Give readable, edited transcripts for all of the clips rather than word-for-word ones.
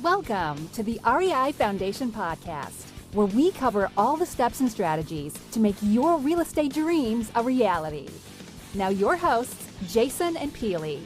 Welcome to the REI Foundation Podcast, where we cover all the steps and strategies to make your real estate dreams a reality. Now your hosts, Jason and Pili.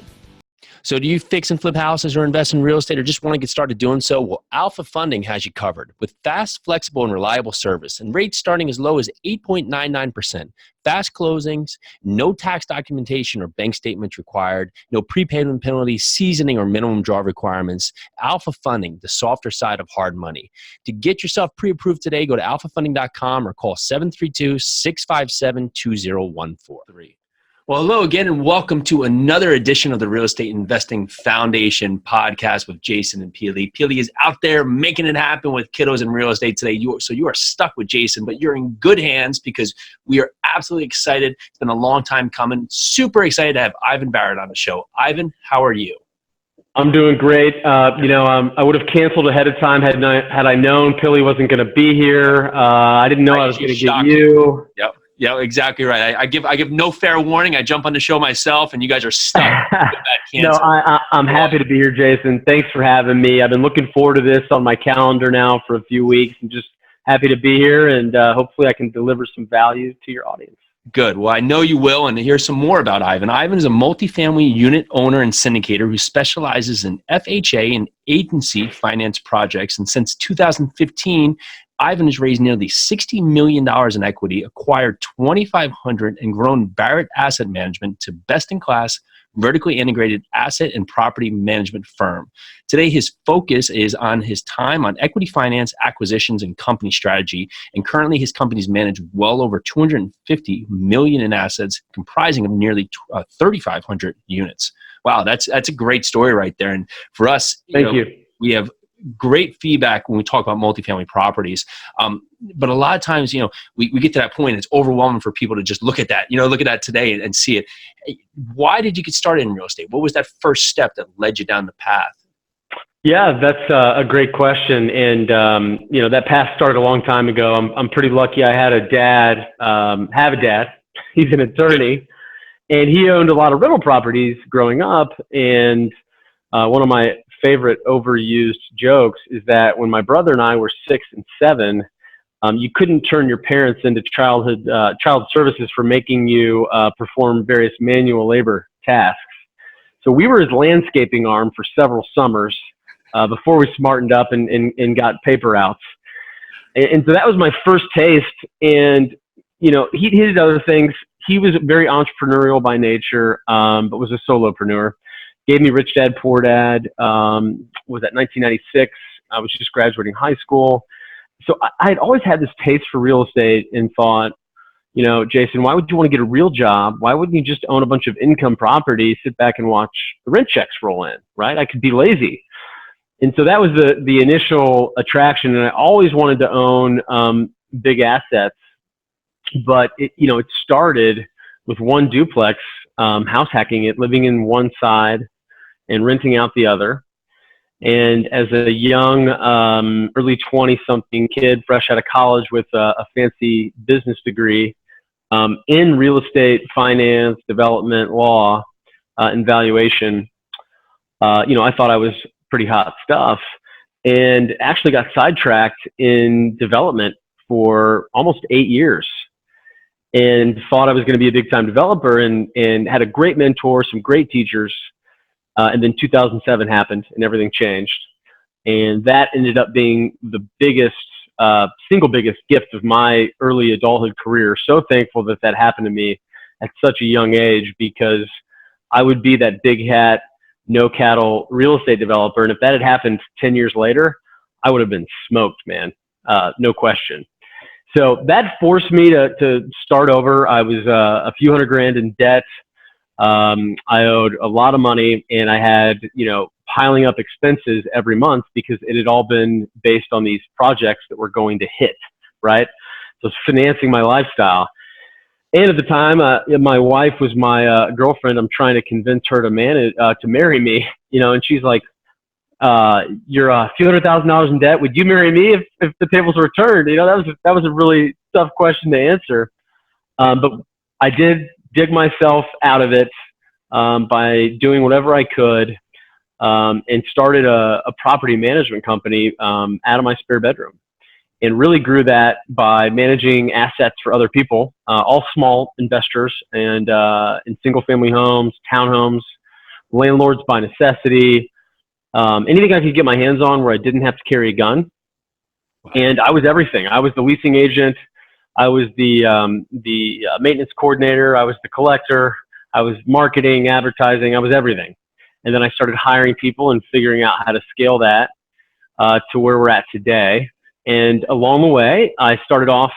So do you fix and flip houses or invest in real estate or just want to get started doing so? Well, Alpha Funding has you covered with fast, flexible, and reliable service and rates starting as low as 8.99%. Fast closings, no tax documentation or bank statements required, no prepayment penalties, seasoning, or minimum draw requirements. Alpha Funding, the softer side of hard money. To get yourself pre-approved today, go to alphafunding.com or call 732-657-2014. Well, hello again, and welcome to another edition of the Real Estate Investing Foundation podcast with Jason and Pili. Pili is out there making it happen with kiddos in real estate today. So you are stuck with Jason, but you're in good hands because we are absolutely excited. It's been a long time coming. Super excited to have Ivan Barratt on the show. Ivan, how are you? I'm doing great. I would have canceled ahead of time had I known Pili wasn't going to be here. I didn't know I was going to get you. Yep. Yeah, exactly right. I give no fair warning. I jump on the show myself, and you guys are stuck with that cancel. No, I'm happy to be here, Jason. Thanks for having me. I've been looking forward to this on my calendar now for a few weeks, and just happy to be here, and hopefully I can deliver some value to your audience. Good. Well, I know you will, and here's some more about Ivan. Ivan is a multifamily unit owner and syndicator who specializes in FHA and agency finance projects, and since 2015, Ivan has raised nearly $60 million in equity, acquired 2,500, and grown Barratt Asset Management to best-in-class, vertically integrated asset and property management firm. Today, his focus is on his time on equity finance, acquisitions, and company strategy. And currently, his companies manage well over $250 million in assets, comprising of nearly 3,500 units. Wow, that's a great story right there. And for us, Thank you. We have great feedback when we talk about multifamily properties. But a lot of times, we get to that point, it's overwhelming for people to just look at that today and see it. Why did you get started in real estate? What was that first step that led you down the path? Yeah, that's a great question. And, that path started a long time ago. I'm pretty lucky. I had a dad, have a dad. He's an attorney, and he owned a lot of rental properties growing up. And one of my favorite overused jokes is that when my brother and I were 6 and 7, you couldn't turn your parents into child services for making you perform various manual labor tasks. So we were his landscaping arm for several summers before we smartened up and got paper outs. And so that was my first taste. And, he did other things. He was very entrepreneurial by nature, but was a solopreneur. Gave me Rich Dad, Poor Dad, was at 1996. I was just graduating high school. So I had always had this taste for real estate and thought, Jason, why would you want to get a real job? Why wouldn't you just own a bunch of income property, sit back and watch the rent checks roll in, right? I could be lazy. And so that was the initial attraction. And I always wanted to own big assets. But it started with one duplex, house hacking it, living in one side and renting out the other. And as a young, early 20-something kid, fresh out of college with a fancy business degree in real estate, finance, development, law, and valuation, I thought I was pretty hot stuff, and actually got sidetracked in development for almost 8 years. And thought I was going to be a big-time developer, and had a great mentor, some great teachers. And then 2007 happened, and everything changed. And that ended up being the single biggest gift of my early adulthood career. So thankful that happened to me at such a young age, because I would be that big hat, no cattle real estate developer. And if that had happened 10 years later, I would have been smoked, man. No question. So that forced me to start over. I was a few $100,000 in debt. I owed a lot of money, and I had, piling up expenses every month because it had all been based on these projects that were going to hit, right? So it's financing my lifestyle. And at the time, my wife was my girlfriend. I'm trying to convince her to marry me, and she's like, you're a few $100,000 in debt. Would you marry me if the tables were turned? That was a really tough question to answer. But I did dig myself out of it by doing whatever I could. and started a property management company out of my spare bedroom, and really grew that by managing assets for other people, all small investors, and in single-family homes, townhomes, landlords by necessity, anything I could get my hands on where I didn't have to carry a gun. And I was everything. I was the leasing agent. I was the maintenance coordinator. I was the collector. I was marketing, advertising. I was everything. And then I started hiring people and figuring out how to scale that to where we're at today. And along the way, I started off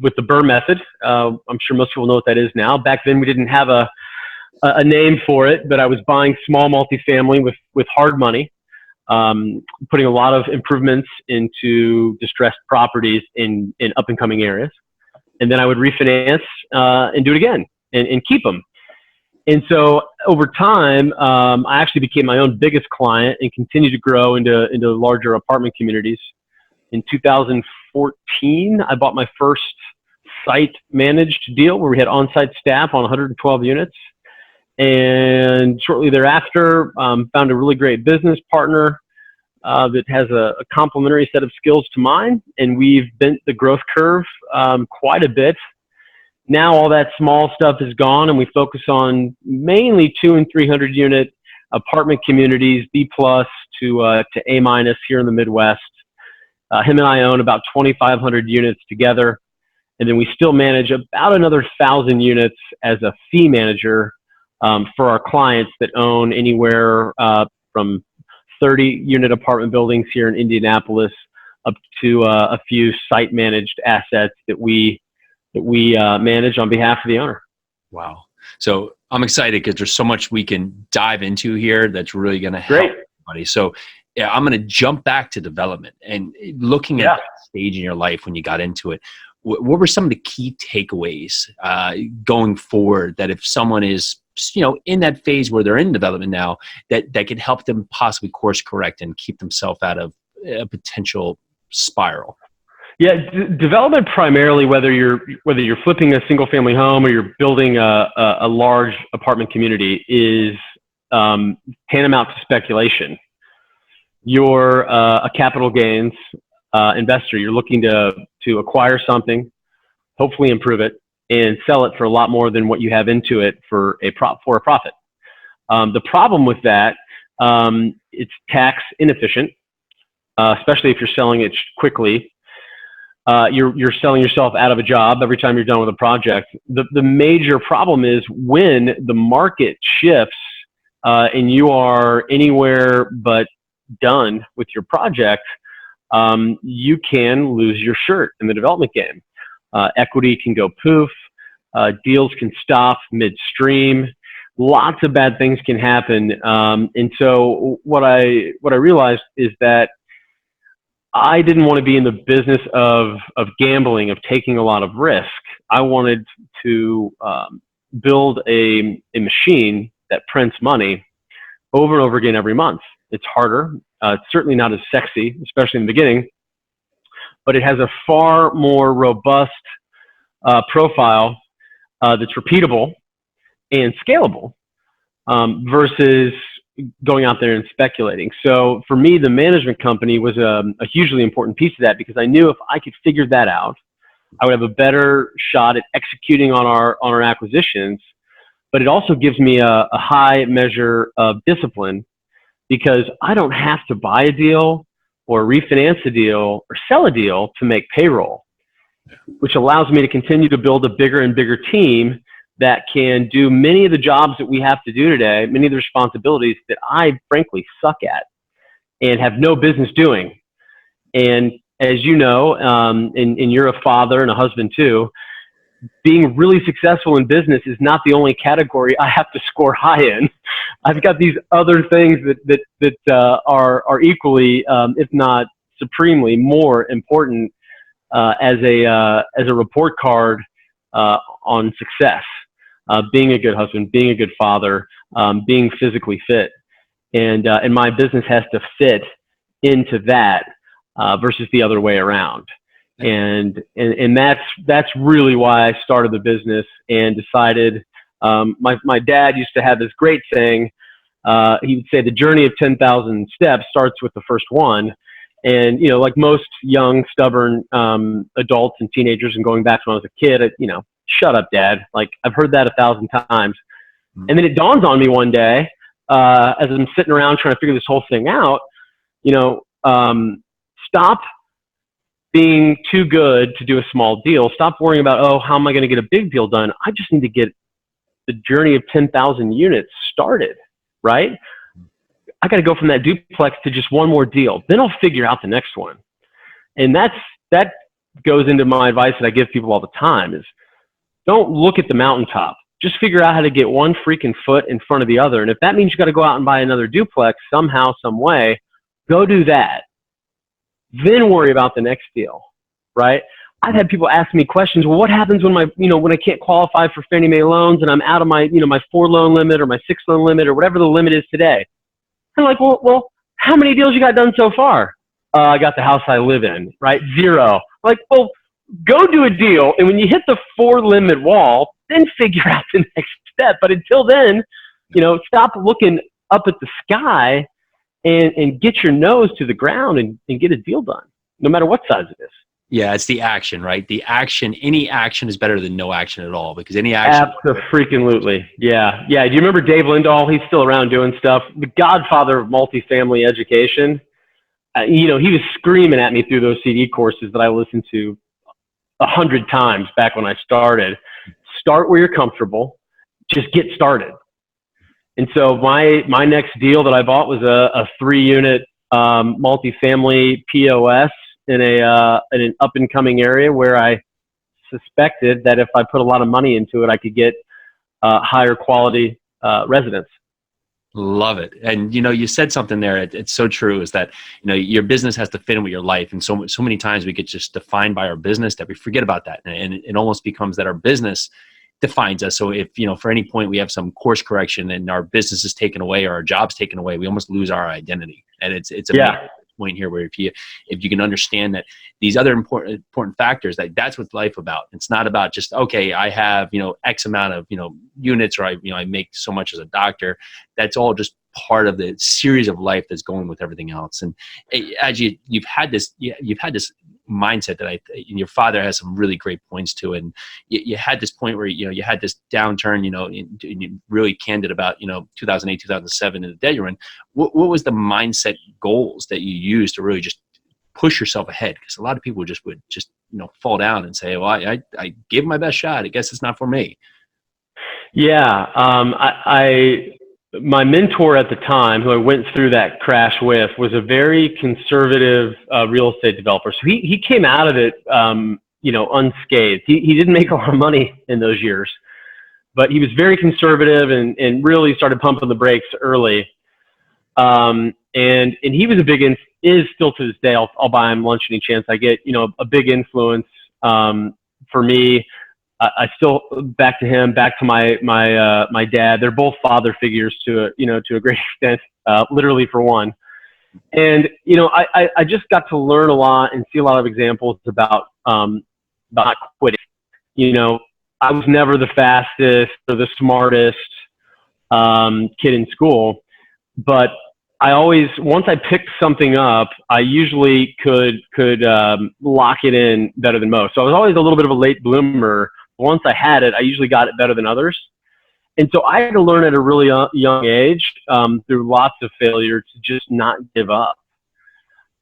with the Burr method. I'm sure most people know what that is now. Back then, we didn't have a name for it, but I was buying small multifamily with hard money, putting a lot of improvements into distressed properties in up and coming areas. And then I would refinance and do it again and keep them. And so over time, I actually became my own biggest client and continued to grow into larger apartment communities. In 2014, I bought my first site managed deal where we had on-site staff on 112 units. And shortly thereafter, found a really great business partner that has a complementary set of skills to mine. And we've bent the growth curve quite a bit. Now all that small stuff is gone, and we focus on mainly 200 and 300 unit apartment communities, B+ to A- here in the Midwest. Him and I own about 2,500 units together, and then we still manage about another 1,000 units as a fee manager for our clients that own anywhere from 30 unit apartment buildings here in Indianapolis up to a few site managed assets that we manage on behalf of the owner. Wow. So I'm excited because there's so much we can dive into here that's really going to help everybody. So yeah, I'm going to jump back to development and looking at that stage in your life when you got into it. What were some of the key takeaways going forward that if someone is, in that phase where they're in development now, that could help them possibly course correct and keep themselves out of a potential spiral? Yeah, development primarily, whether you're flipping a single family home or you're building a large apartment community, is tantamount to speculation. You're a capital gains investor. You're looking to acquire something, hopefully improve it, and sell it for a lot more than what you have into it for a profit. The problem with that, it's tax inefficient, especially if you're selling it quickly. You're selling yourself out of a job every time you're done with a project. The major problem is when the market shifts and you are anywhere but done with your project, you can lose your shirt in the development game. Equity can go poof. Deals can stop midstream. Lots of bad things can happen. And so what I realized is that I didn't want to be in the business of gambling, of taking a lot of risk. I wanted to build a machine that prints money over and over again every month. It's harder. It's certainly not as sexy, especially in the beginning, but it has a far more robust profile that's repeatable and scalable versus going out there and speculating. So for me, the management company was a hugely important piece of that, because I knew if I could figure that out, I would have a better shot at executing on our acquisitions. But it also gives me a high measure of discipline, because I don't have to buy a deal or refinance a deal or sell a deal to make payroll, which allows me to continue to build a bigger and bigger team that can do many of the jobs that we have to do today, many of the responsibilities that I frankly suck at and have no business doing. And as you know, and you're a father and a husband too, being really successful in business is not the only category I have to score high in. I've got these other things that are equally, if not supremely, more important as a report card on success. Being a good husband, being a good father, being physically fit, and my business has to fit into that versus the other way around. And that's really why I started the business and decided. My dad used to have this great thing: he would say the journey of 10,000 steps starts with the first one. And, like most young, stubborn adults and teenagers, and going back to when I was a kid, shut up, Dad. Like, I've heard that 1,000 times. And then it dawns on me one day, as I'm sitting around trying to figure this whole thing out, stop being too good to do a small deal. Stop worrying about, oh, how am I going to get a big deal done? I just need to get the journey of 10,000 units started, right? I got to go from that duplex to just one more deal. Then I'll figure out the next one. And that goes into my advice that I give people all the time is don't look at the mountaintop. Just figure out how to get one freaking foot in front of the other. And if that means you got to go out and buy another duplex somehow, some way, go do that. Then worry about the next deal, right? I've had people ask me questions. Well, what happens when when I can't qualify for Fannie Mae loans and I'm out of my, my 4 loan limit or my 6 loan limit or whatever the limit is today? I'm like, well, how many deals you got done so far? I got the house I live in, right? 0. Like, well, go do a deal. And when you hit the 4 limit wall, then figure out the next step. But until then, stop looking up at the sky and get your nose to the ground and get a deal done, no matter what size it is. Yeah, it's the action, right? The action, any action is better than no action at all, because any action. Absolutely. Yeah. Yeah. Do you remember Dave Lindahl? He's still around doing stuff. The godfather of multifamily education. He was screaming at me through those CD courses that I listened to 100 times back when I started. Start where you're comfortable. Just get started. And so my next deal that I bought was a 3-unit multifamily POS in an up and coming area where I suspected that if I put a lot of money into it, I could get higher quality residents. Love it. And, you said something there. It's so true, is that, your business has to fit in with your life. And so many times we get just defined by our business that we forget about that. And it almost becomes that our business defines us. So if, for any point we have some course correction and our business is taken away or our job's taken away, we almost lose our identity. And it's a point here where if you can understand that these other important factors, that's what life about. It's not about just, okay, I have, X amount of, units, or I make so much as a doctor. That's all just part of the series of life that's going with everything else. And as you've had this mindset that your father has some really great points to, and you had this point where, you had this downturn, and you're really candid about, 2008, 2007 in the debt you're in. What was the mindset goals that you used to really just push yourself ahead? Because a lot of people would fall down and say, well, I gave my best shot. I guess it's not for me. Yeah. My mentor at the time, who I went through that crash with, was a very conservative real estate developer. So he came out of it, unscathed. He didn't make a lot of money in those years, but he was very conservative and really started pumping the brakes early. And he was is still to this day. I'll buy him lunch any chance I get. A big influence for me. I still back to my dad. They're both father figures to a great extent, literally for one. And I just got to learn a lot and see a lot of examples about not quitting. I was never the fastest or the smartest kid in school, but I always, once I picked something up, I usually could lock it in better than most. So I was always a little bit of a late bloomer. Once I had it, I usually got it better than others. And so I had to learn at a really young age, through lots of failure, to just not give up.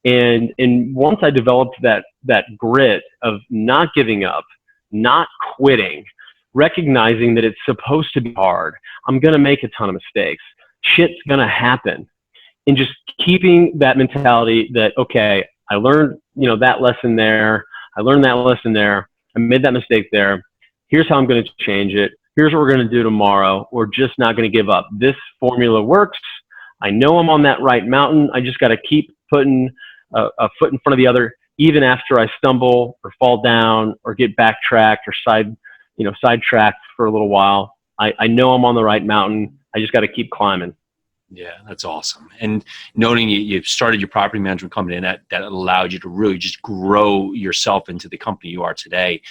And once I developed that grit of not giving up, not quitting, recognizing that it's supposed to be hard, I'm going to make a ton of mistakes, shit's going to happen, and just keeping that mentality that, okay, I learned that lesson there, I learned that lesson there, I made that mistake there. Here's how I'm going to change it. Here's what we're going to do tomorrow. We're just not going to give up. This formula works. I know I'm on that right mountain. I just got to keep putting a foot in front of the other, even after I stumble or fall down or get backtracked or sidetracked for a little while. I know I'm on the right mountain. I just got to keep climbing. Yeah, that's awesome. And noting you've started your property management company, and that allowed you to really just grow yourself into the company you are today.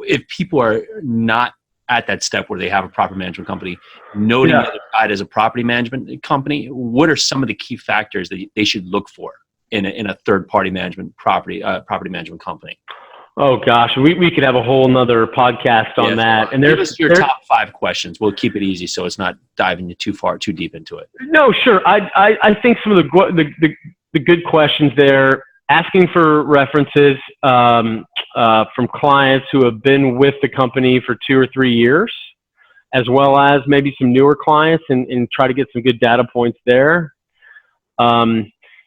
If people are not at that step where they have a property management company, noting the other side as a property management company, what are some of the key factors that they should look for in a third-party management property management company? Oh gosh, we could have a whole nother podcast on that. And give us your top 5 questions. We'll keep it easy so it's not diving you too deep into it. No, sure. I think some of the good questions there, asking for references from clients who have been with the company for 2 or 3 years, as well as maybe some newer clients, and try to get some good data points there.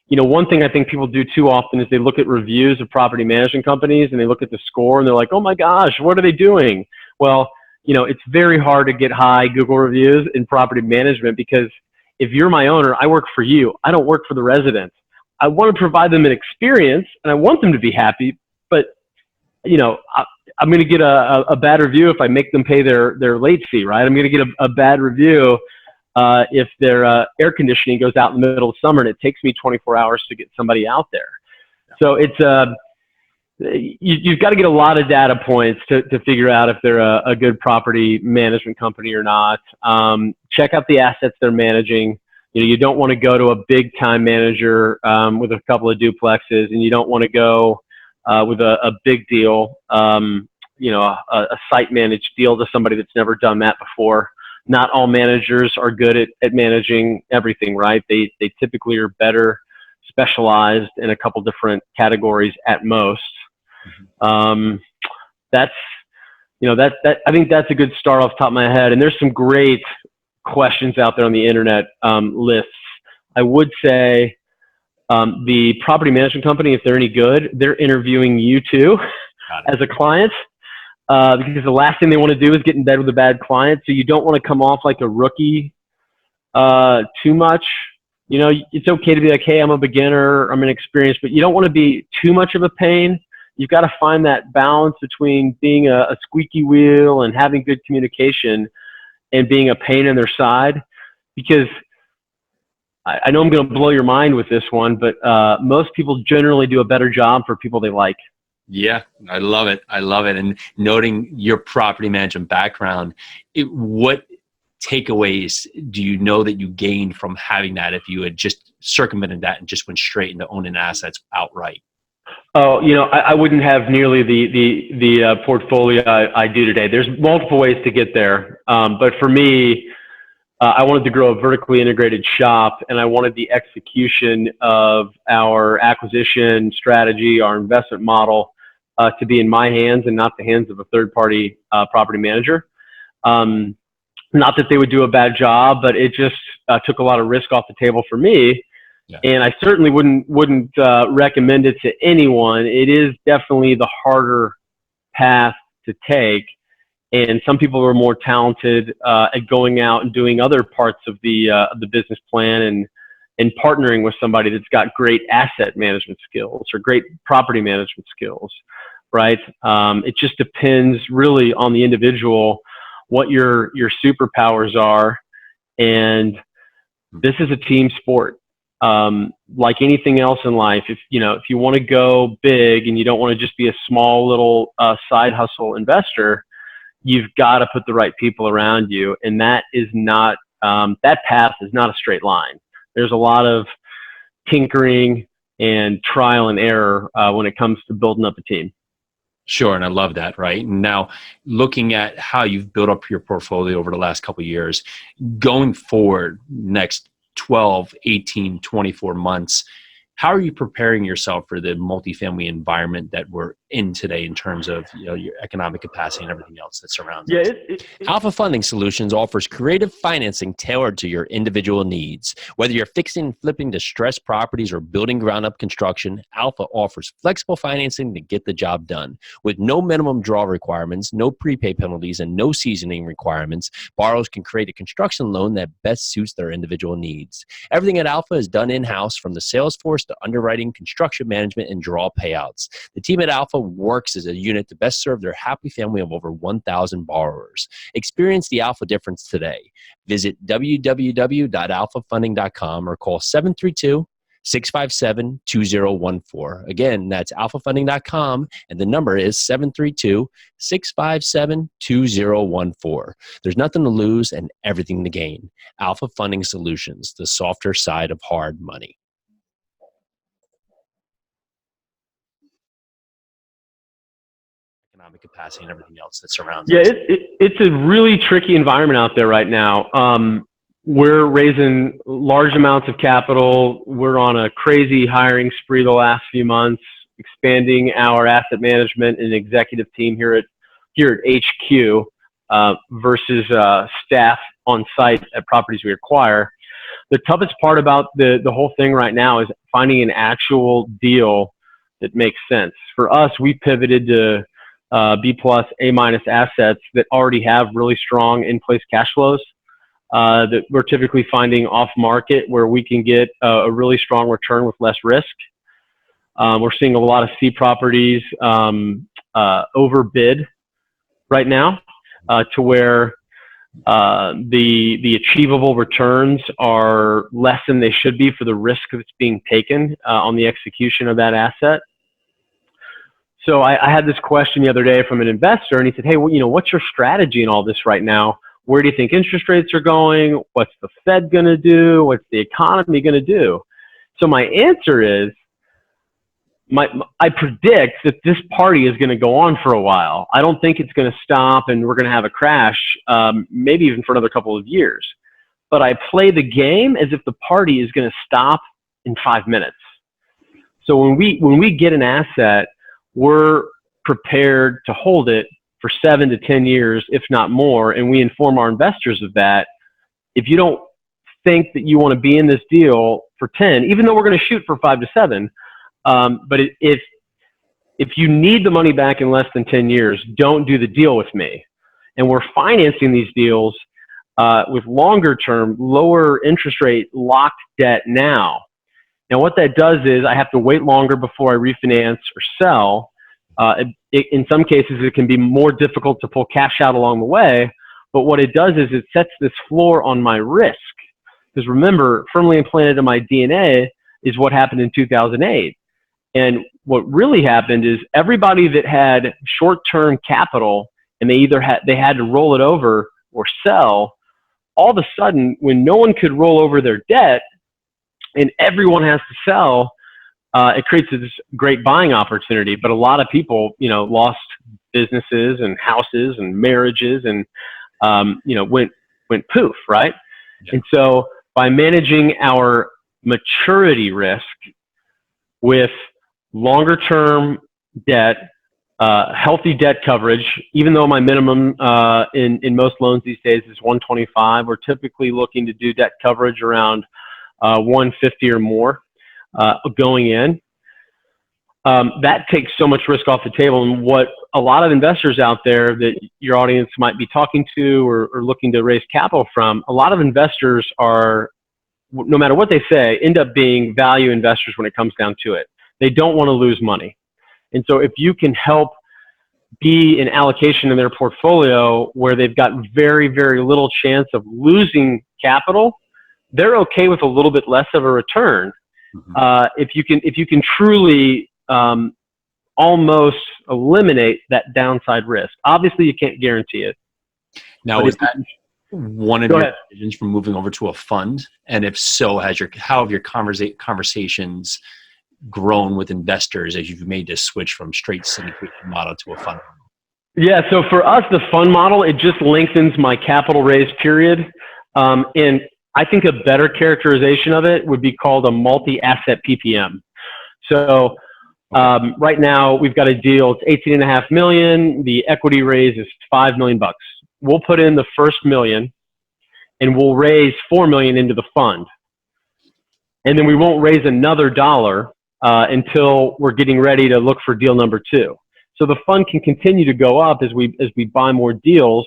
One thing I think people do too often is they look at reviews of property management companies and they look at the score and they're like, oh my gosh, what are they doing? Well, it's very hard to get high Google reviews in property management, because if you're my owner, I work for you. I don't work for the residents. I want to provide them an experience and I want them to be happy, but I'm going to get a bad review if I make them pay their late fee, right? I'm going to get a bad review if their air conditioning goes out in the middle of summer and it takes me 24 hours to get somebody out there. So it's you've got to get a lot of data points to figure out if they're a good property management company or not. Check out the assets they're managing. You don't want to go to a big time manager with a couple of duplexes, and you don't want to go with a big deal, a site managed deal to somebody that's never done that before. Not all managers are good at managing everything, right? They typically are better specialized in a couple different categories at most. I think that's a good start off the top of my head. And there's some great questions out there on the internet lists. I would say the property management company, if they're any good, they're interviewing you too as a client. Because the last thing they want to do is get in bed with a bad client. So you don't want to come off like a rookie too much. It's okay to be like, hey, I'm a beginner, I'm inexperienced, but you don't want to be too much of a pain. You've got to find that balance between being a squeaky wheel and having good communication and being a pain in their side. Because I know I'm going to blow your mind with this one, but most people generally do a better job for people they like. Yeah, I love it. And noting your property management background, what takeaways do you know that you gained from having that if you had just circumvented that and just went straight into owning assets outright? Oh, I wouldn't have nearly the portfolio I do today. There's multiple ways to get there. But for me, I wanted to grow a vertically integrated shop, and I wanted the execution of our acquisition strategy, our investment model, to be in my hands and not the hands of a third-party property manager. Not that they would do a bad job, but it just took a lot of risk off the table for me. Yeah. And I certainly wouldn't recommend it to anyone. It is definitely the harder path to take. And some people are more talented at going out and doing other parts of the business plan and partnering with somebody that's got great asset management skills or great property management skills, right? It just depends really on the individual, what your superpowers are. And this is a team sport. Like anything else in life, if you want to go big and you don't want to just be a small little side hustle investor, you've got to put the right people around you. And that is not, that path is not a straight line. There's a lot of tinkering and trial and error when it comes to building up a team. Sure, and I love that, right? And now, looking at how you've built up your portfolio over the last couple of years, going forward next 12, 18, 24 months, how are you preparing yourself for the multifamily environment that we're in today in terms of your economic capacity and everything else that surrounds us? Alpha Funding Solutions offers creative financing tailored to your individual needs. Whether you're fixing and flipping distressed properties or building ground-up construction, Alpha offers flexible financing to get the job done. With no minimum draw requirements, no prepay penalties, and no seasoning requirements, borrowers can create a construction loan that best suits their individual needs. Everything at Alpha is done in-house, from the sales force to underwriting, construction management, and draw payouts. The team at Alpha works as a unit to best serve their happy family of over 1,000 borrowers. Experience the Alpha difference today. Visit www.alphafunding.com or call 657-2014. Again, that's alphafunding.com, and the number is 732-657-2014. There's nothing to lose and everything to gain. Alpha Funding Solutions, the softer side of hard money. Economic capacity and everything else that surrounds us. It's a really tricky environment out there right now. We're raising large amounts of capital. We're on a crazy hiring spree the last few months, expanding our asset management and executive team here at HQ versus staff on site at properties we acquire. The toughest part about the whole thing right now is finding an actual deal that makes sense. For us, we pivoted to B+, A- assets that already have really strong in-place cash flows that we're typically finding off market where we can get a really strong return with less risk. We're seeing a lot of C properties overbid right now to where the achievable returns are less than they should be for the risk that's being taken on the execution of that asset. So I had this question the other day from an investor, and he said, hey, well, what's your strategy in all this right now? Where do you think interest rates are going? What's the Fed going to do? What's the economy going to do? So my answer is, I predict that this party is going to go on for a while. I don't think it's going to stop and we're going to have a crash, maybe even for another couple of years. But I play the game as if the party is going to stop in 5 minutes. So when we get an asset, we're prepared to hold it for 7 to 10 years, if not more, and we inform our investors of that. If you don't think that you want to be in this deal for 10, even though we're going to shoot for 5 to 7, but if you need the money back in less than 10 years, don't do the deal with me. And we're financing these deals with longer term, lower interest rate locked debt now. Now, what that does is I have to wait longer before I refinance or sell. In some cases, it can be more difficult to pull cash out along the way. But what it does is it sets this floor on my risk. Because remember, firmly implanted in my DNA is what happened in 2008. And what really happened is everybody that had short-term capital and they had to roll it over or sell, all of a sudden, when no one could roll over their debt and everyone has to sell, it creates this great buying opportunity. But a lot of people, lost businesses and houses and marriages and, went poof, right? Yeah. And so by managing our maturity risk with longer term debt, healthy debt coverage, even though my minimum in most loans these days is 125, we're typically looking to do debt coverage around 150 or more going in. That takes so much risk off the table. And what a lot of investors out there that your audience might be talking to or looking to raise capital from, a lot of investors are, no matter what they say, end up being value investors when it comes down to it. They don't want to lose money. And so if you can help be an allocation in their portfolio where they've got very, very little chance of losing capital, they're okay with a little bit less of a return. Mm-hmm. If you can truly almost eliminate that downside risk. Obviously, you can't guarantee it. Now, is that one of your decisions from moving over to a fund? And if so, how have your conversations grown with investors as you've made this switch from straight syndication model to a fund? Yeah, so for us, the fund model, it just lengthens my capital raise period. And I think a better characterization of it would be called a multi-asset PPM. So right now we've got a deal, it's $18.5 million. The equity raise is $5 million. We'll put in the first $1 million and we'll raise $4 million into the fund. And then we won't raise another dollar until we're getting ready to look for deal number 2. So the fund can continue to go up as we buy more deals.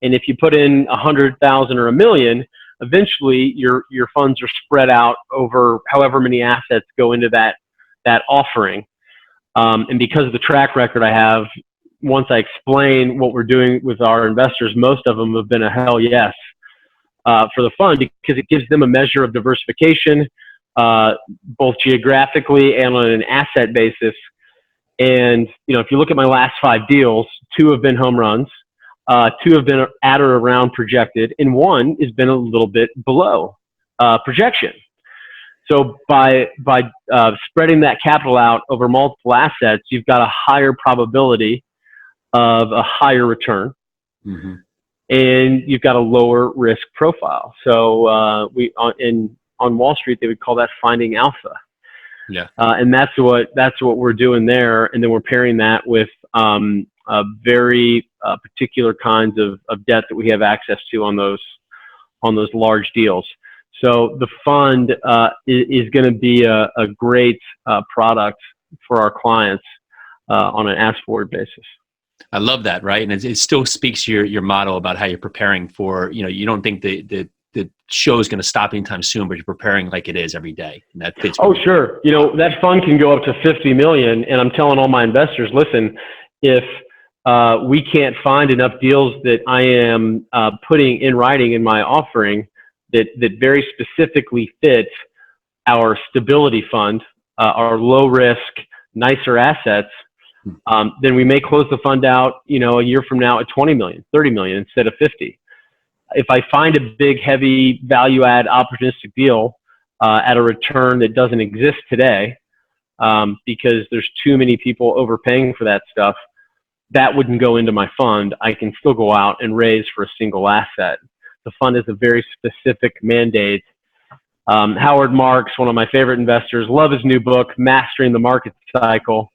And if you put in 100,000 or $1 million, eventually your funds are spread out over however many assets go into that offering. And because of the track record I have, once I explain what we're doing with our investors, most of them have been a hell yes for the fund because it gives them a measure of diversification. both geographically and on an asset basis. And, if you look at my last 5 deals, 2 have been home runs, 2 have been at or around projected, and 1 has been a little bit below projection. So by spreading that capital out over multiple assets, you've got a higher probability of a higher return, and you've got a lower risk profile. So on Wall Street, they would call that finding alpha. Yeah. And that's what we're doing there. And then we're pairing that with very particular kinds of debt that we have access to on those large deals. So the fund is going to be a great product for our clients on an ask-forward basis. I love that, right? And it still speaks to your model about how you're preparing for, you don't think the show is going to stop anytime soon, but you're preparing like it is every day. And that fits. Oh, sure. That fund can go up to 50 million. And I'm telling all my investors, listen, if we can't find enough deals that I am putting in writing in my offering that very specifically fit our stability fund, our low risk, nicer assets, then we may close the fund out, a year from now at 20 million, 30 million instead of 50. If I find a big, heavy value add opportunistic deal at a return that doesn't exist today, because there's too many people overpaying for that stuff, that wouldn't go into my fund. I can still go out and raise for a single asset. The fund is a very specific mandate. Howard Marks, one of my favorite investors, love his new book, Mastering the Market Cycle.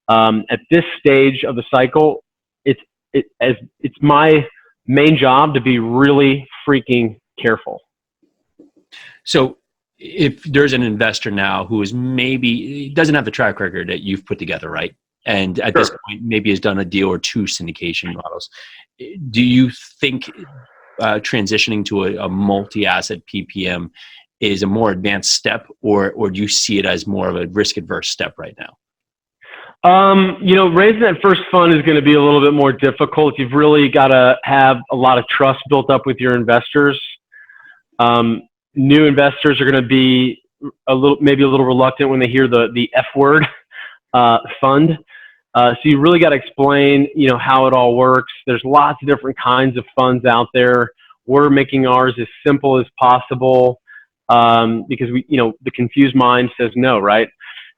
At this stage of the cycle, it's my main job to be really freaking careful. So if there's an investor now who is maybe doesn't have the track record that you've put together, right? And at this point, maybe has done a deal or 2 syndication models. Do you think transitioning to a multi-asset PPM is a more advanced step, or do you see it as more of a risk-adverse step right now? Raising that first fund is going to be a little bit more difficult. You've really got to have a lot of trust built up with your investors. New investors are going to be maybe a little reluctant when they hear the F word, fund. So you really got to explain, how it all works. There's lots of different kinds of funds out there. We're making ours as simple as possible, because the confused mind says no, right?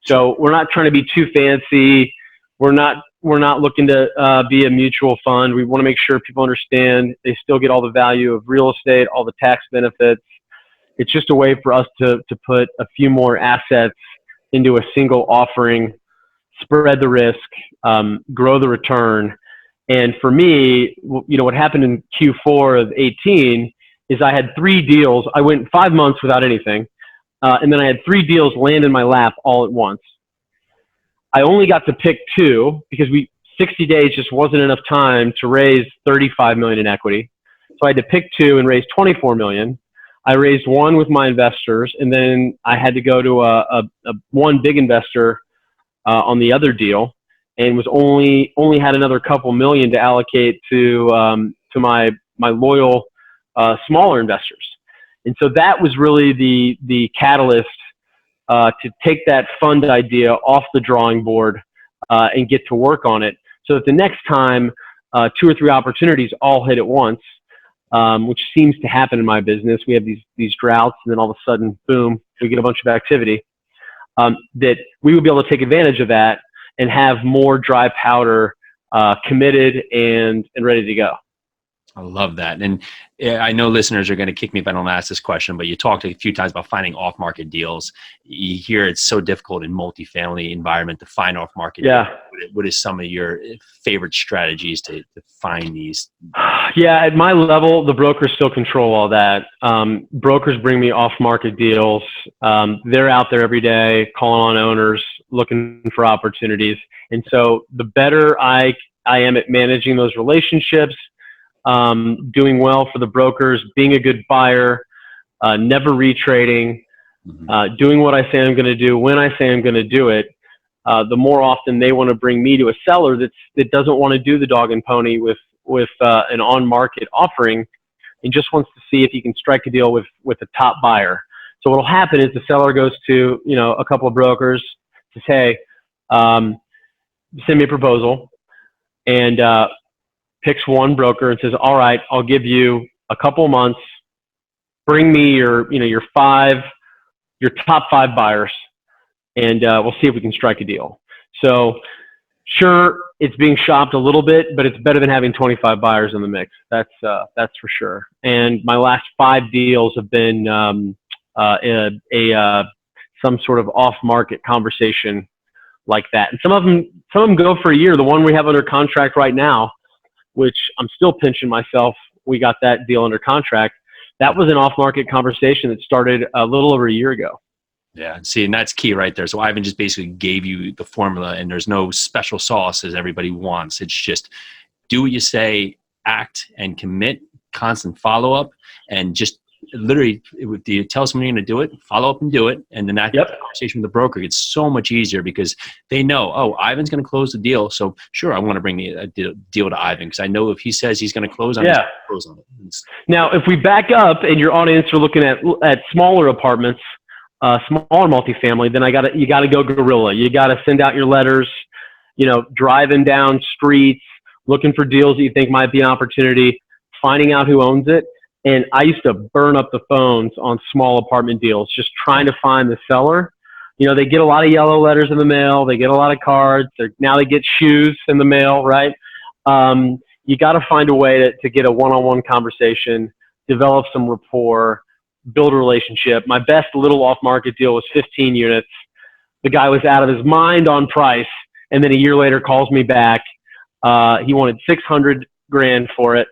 So we're not trying to be too fancy. We're not looking to be a mutual fund. We want to make sure people understand they still get all the value of real estate, all the tax benefits. It's just a way for us to put a few more assets into a single offering, spread the risk, grow the return. And for me, what happened in Q4 of 18 is I had 3 deals. I went 5 months without anything. And then I had 3 deals land in my lap all at once. I only got to pick 2 because 60 days just wasn't enough time to raise 35 million in equity. So I had to pick 2 and raise 24 million. I raised 1 with my investors, and then I had to go to a one big investor on the other deal, and was only had another couple million to allocate to my loyal smaller investors. And so that was really the catalyst to take that fund idea off the drawing board and get to work on it, so that the next time 2 or 3 opportunities all hit at once, which seems to happen in my business. We have these droughts, and then all of a sudden, boom, we get a bunch of activity. That we would be able to take advantage of that and have more dry powder committed and ready to go. I love that. And I know listeners are going to kick me if I don't ask this question, but you talked a few times about finding off-market deals. You hear it's so difficult in multifamily environment to find off-market deals. What is some of your favorite strategies to find these? Yeah, at my level, the brokers still control all that. Brokers bring me off-market deals. They're out there every day calling on owners, looking for opportunities. And so the better I am at managing those relationships, doing well for the brokers, being a good buyer, never retrading, doing what I say I'm going to do when I say I'm going to do it, the more often they want to bring me to a seller that doesn't want to do the dog and pony with an on-market offering, and just wants to see if he can strike a deal with a top buyer. So what'll happen is the seller goes to, a couple of brokers, says, hey, send me a proposal, and picks one broker and says, all right, I'll give you a couple of months. Bring me your top 5 buyers, and we'll see if we can strike a deal. So sure, it's being shopped a little bit, but it's better than having 25 buyers in the mix. That's for sure. And my last 5 deals have been some sort of off-market conversation like that. And some of them go for a year. The one we have under contract right now, which I'm still pinching myself, we got that deal under contract. That was an off-market conversation that started a little over a year ago. Yeah, see, and that's key right there. So Ivan just basically gave you the formula, and there's no special sauce as everybody wants. It's just do what you say, act and commit, constant follow-up, and just literally, you tell someone you're going to do it, follow up and do it, and then that conversation with the broker gets so much easier because they know, oh, Ivan's going to close the deal, so sure, I want to bring the deal to Ivan because I know if he says he's going to close on it, close on it. Now, if we back up and your audience are looking at smaller apartments, smaller multifamily, then you got to go guerrilla. You got to send out your letters, driving down streets, looking for deals that you think might be an opportunity, finding out who owns it. And I used to burn up the phones on small apartment deals, just trying to find the seller. They get a lot of yellow letters in the mail. They get a lot of cards. Now they get shoes in the mail, right? You got to find a way to get a one-on-one conversation, develop some rapport, build a relationship. My best little off-market deal was 15 units. The guy was out of his mind on price, and then a year later calls me back. He wanted $600,000 for it.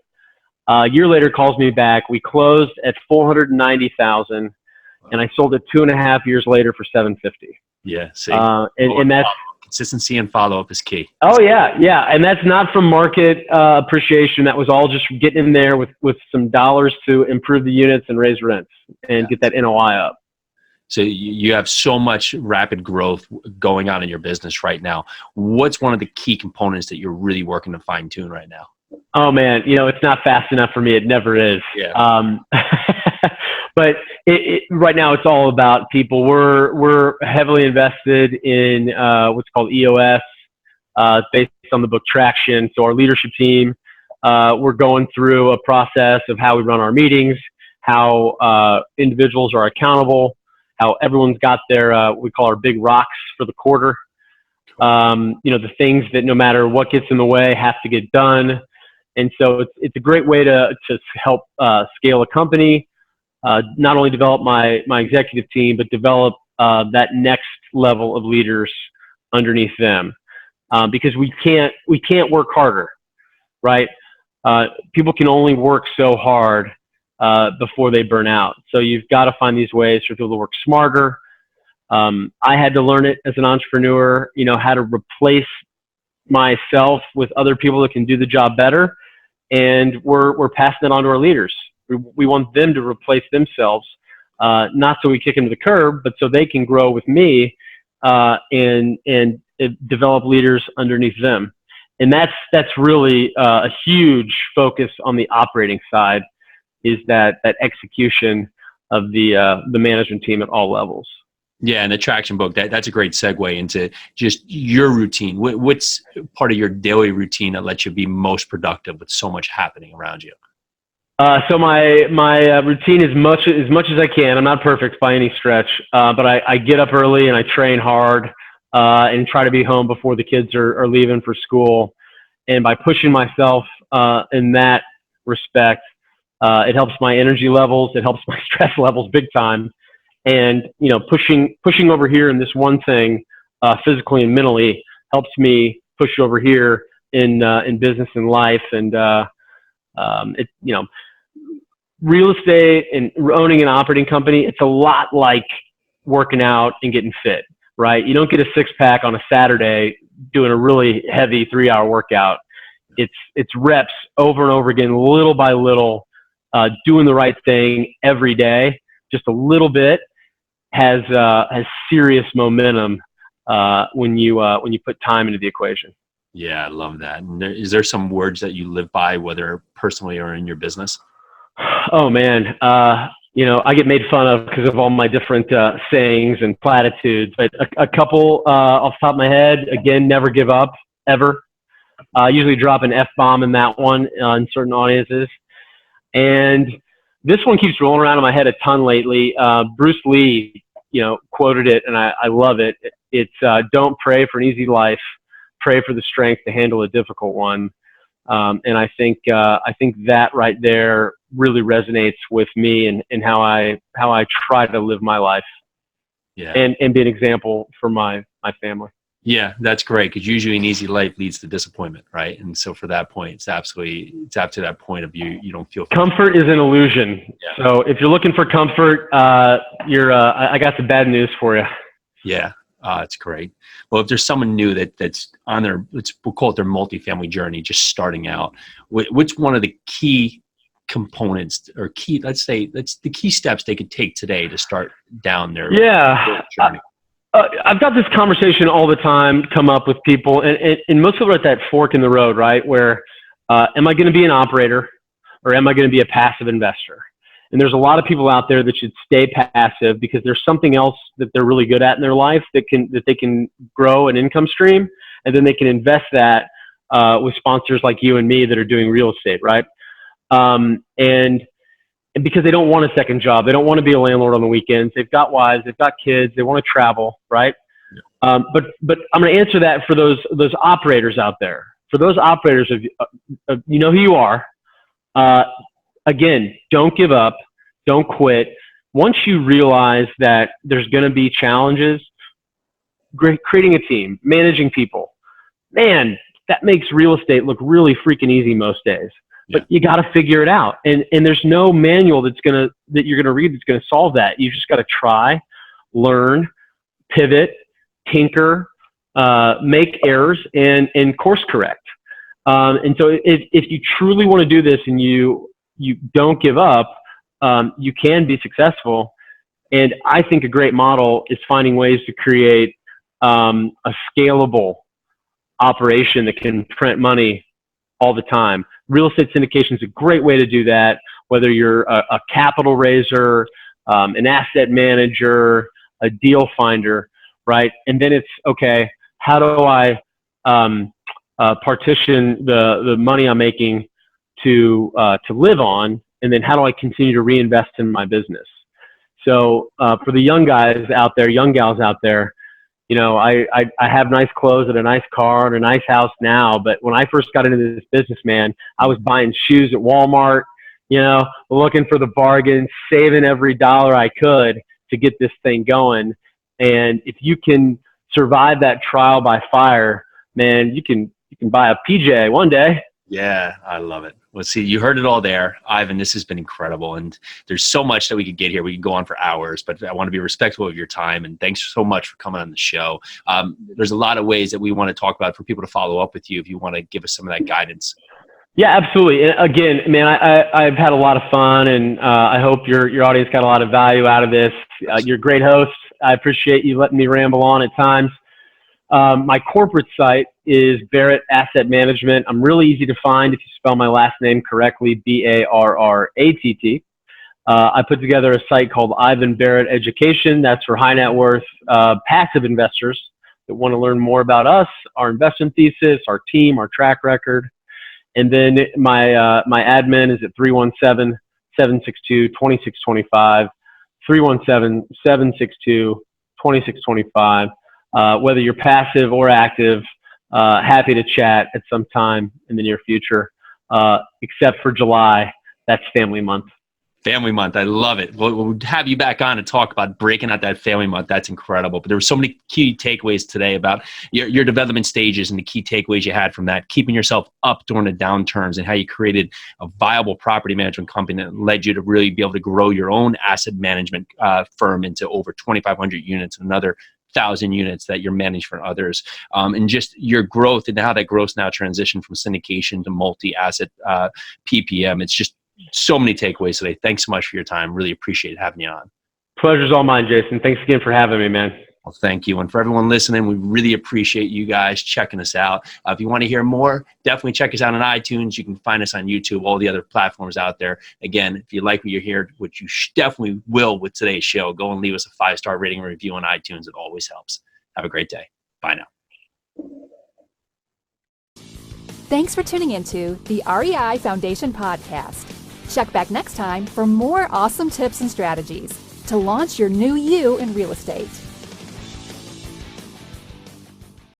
A year later calls me back. We closed at $490,000, and I sold it 2.5 years later for $750,000. Yeah, see, and that's consistency and follow-up is key. Oh yeah, and that's not from market appreciation. That was all just getting in there with some dollars to improve the units and raise rents and get that NOI up. So you have so much rapid growth going on in your business right now. What's one of the key components that you're really working to fine-tune right now? Oh man, it's not fast enough for me. It never is. Yeah. But right now it's all about people. We're heavily invested in what's called EOS, based on the book Traction. So our leadership team, we're going through a process of how we run our meetings, how individuals are accountable, how everyone's got their we call our big rocks for the quarter. The things that no matter what gets in the way have to get done. And so it's a great way to help scale a company, not only develop my executive team, but develop that next level of leaders underneath them, because we can't work harder, right? People can only work so hard before they burn out. So you've got to find these ways for people to work smarter. I had to learn it as an entrepreneur, how to replace myself with other people that can do the job better. And we're passing it on to our leaders. We want them to replace themselves, not so we kick them to the curb, but so they can grow with me and develop leaders underneath them. And that's really a huge focus on the operating side, is that execution of the management team at all levels. Yeah, and the Traction book, that's a great segue into just your routine. What's part of your daily routine that lets you be most productive with so much happening around you? So my routine is as much as I can. I'm not perfect by any stretch, but I get up early and I train hard and try to be home before the kids are leaving for school. And by pushing myself in that respect, it helps my energy levels. It helps my stress levels big time. And, pushing over here in this one thing, physically and mentally, helps me push over here in business and life. And, real estate and owning an operating company, it's a lot like working out and getting fit, right? You don't get a 6-pack on a Saturday doing a really heavy 3-hour workout. It's reps over and over again, little by little, doing the right thing every day, just a little bit. Has serious momentum when you put time into the equation. Yeah, I love that. And is there some words that you live by, whether personally or in your business? Oh man, I get made fun of because of all my different sayings and platitudes, but a couple off the top of my head, again, never give up, ever. I usually drop an F-bomb in that one in certain audiences. And this one keeps rolling around in my head a ton lately. Bruce Lee, quoted it, and I love it. It's don't pray for an easy life, pray for the strength to handle a difficult one. And I think that right there really resonates with me and how I try to live my life. Yeah. And be an example for my family. Yeah, that's great, because usually an easy life leads to disappointment, right? And so for that point, it's up to that point of you don't feel comfort is an illusion. Yeah. So if you're looking for comfort, I got some bad news for you. Yeah, it's great. Well, if there's someone new that's on their, we'll call it their multifamily journey, just starting out, what's one of the key components or let's say that's the key steps they could take today to start down their journey? I've got this conversation all the time come up with people, and most people are at that fork in the road, right? Where am I going to be an operator or am I going to be a passive investor? And there's a lot of people out there that should stay passive because there's something else that they're really good at in their life that they can grow an income stream, and then they can invest that with sponsors like you and me that are doing real estate, right? And because they don't want a second job. They don't want to be a landlord on the weekends. They've got wives, they've got kids, they want to travel, right? Yeah. But I'm going to answer that for those operators out there. For those operators, you know who you are. Again, don't give up. Don't quit. Once you realize that there's going to be challenges, creating a team, managing people, man, that makes real estate look really freaking easy most days. But you got to figure it out. And there's no manual that you're going to read that's going to solve that. You just got to try, learn, pivot, tinker, make errors, and course correct. And so if you truly want to do this and you don't give up, you can be successful. And I think a great model is finding ways to create a scalable operation that can print money all the time. Real estate syndication is a great way to do that, whether you're a capital raiser, an asset manager, a deal finder, right? And then it's, okay, how do I partition the money I'm making to live on? And then how do I continue to reinvest in my business? So for the young guys out there, young gals out there, I have nice clothes and a nice car and a nice house now. But when I first got into this business, man, I was buying shoes at Walmart, looking for the bargains, saving every dollar I could to get this thing going. And if you can survive that trial by fire, man, you can buy a PJ one day. Yeah, I love it. Well, see, you heard it all there, Ivan. This has been incredible, and there's so much that we could get here. We could go on for hours, but I want to be respectful of your time, and thanks so much for coming on the show. There's a lot of ways that we want to talk about for people to follow up with you if you want to give us some of that guidance. Yeah, absolutely. And again, man, I've had a lot of fun, and I hope your audience got a lot of value out of this. You're a great host. I appreciate you letting me ramble on at times. My corporate site is Barratt Asset Management. I'm really easy to find if you spell my last name correctly, Barratt. I put together a site called Ivan Barratt Education. That's for high net worth passive investors that want to learn more about us, our investment thesis, our team, our track record. And then my admin is at 317-762-2625, 317-762-2625. Whether you're passive or active, happy to chat at some time in the near future, except for July. That's family month. Family month. I love it. We'll have you back on and talk about breaking out that family month. That's incredible. But there were so many key takeaways today about your development stages and the key takeaways you had from that, keeping yourself up during the downturns and how you created a viable property management company that led you to really be able to grow your own asset management firm into over 2,500 units and another 1,000 units that you're managing for others, and just your growth and how that growth now transitioned from syndication to multi-asset PPM. It's just so many takeaways today. Thanks so much for your time. Really appreciate having you on. Pleasure's all mine, Jason. Thanks again for having me, man. Well, thank you. And for everyone listening, we really appreciate you guys checking us out. If you want to hear more, definitely check us out on iTunes. You can find us on YouTube, all the other platforms out there. Again, if you like what you hear, which you definitely will with today's show, go and leave us a 5-star rating and review on iTunes. It always helps. Have a great day. Bye now. Thanks for tuning into the REI Foundation Podcast. Check back next time for more awesome tips and strategies to launch your new you in real estate.